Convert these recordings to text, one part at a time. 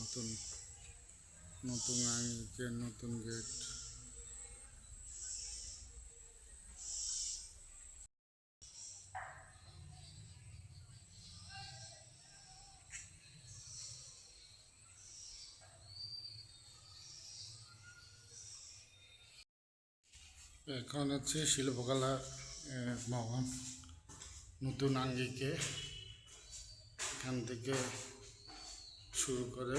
নতুন নতুন আঙ্গিকের নতুন গেট। এখন হচ্ছে শিল্পকলা ভবন নতুন আঙ্গিকে, এখান থেকে শুরু করে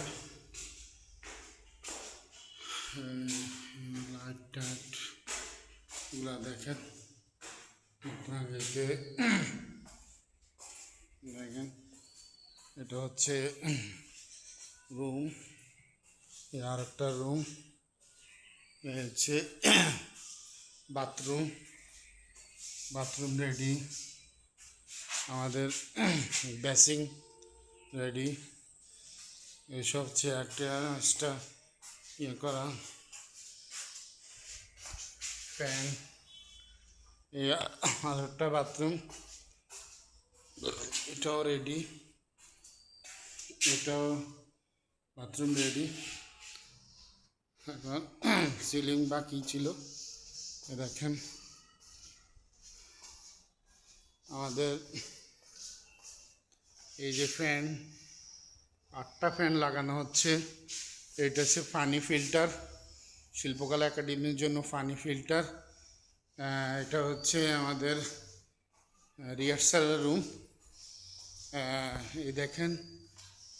লাইট টাইট এগুলা দেখেন। নতুন আঙ্গিকে দেখেন, এটা হচ্ছে রুম, আর একটা রুম হচ্ছে বাথরুম। বাথরুম রেডি, আমাদের বেসিং রেডি। এইসব চেয়ারটা ইয়ে করা, ফ্যান। এই আর একটা বাথরুম, এটাও রেডি, এটাও বাথরুম রেডি। এখন সিলিং বাকি ছিল। দেখেন আমাদের এই যে ফ্যান, 8টা ফ্যান লাগানো হচ্ছে। এটা হচ্ছে পানি ফিল্টার, শিল্পকলা একাডেমির জন্য পানি ফিল্টার। এটা হচ্ছে আমাদের রিহার্সাল রুম। এই দেখেন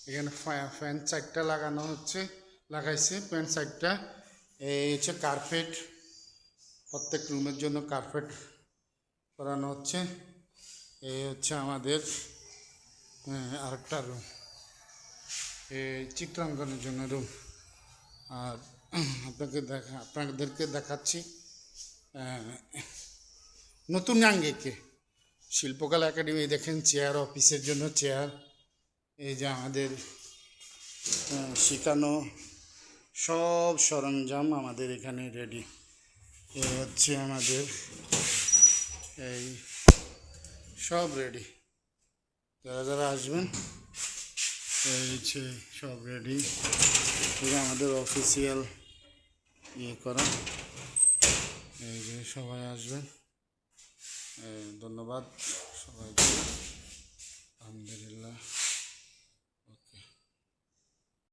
এখানে ফ্যান 4টা লাগানো হচ্ছে, লাগাইছে ফ্যান 4টা। এই হচ্ছে কার্পেট, প্রত্যেক রুমের জন্য কার্পেট করানো হচ্ছে। এই হচ্ছে আমাদের আরেকটা রুম, এই চিত্রাঙ্কনের জন্য রুম। আর আপনাদেরকে দেখাচ্ছি নতুন আঙ্গিকে শিল্পকলা একাডেমি। দেখেন চেয়ার, অফিসের জন্য চেয়ার। এই যে আমাদের শেখানো সব সরঞ্জাম আমাদের এখানে রেডি। এই হচ্ছে আমাদের এই সব রেডি। যারা যারা আসবেন এই হচ্ছে সব রেডি। এটা আমাদের অফিসিয়াল ইয়ে করা। এই যে সবাই আসবেন, ধন্যবাদ সবাইকে।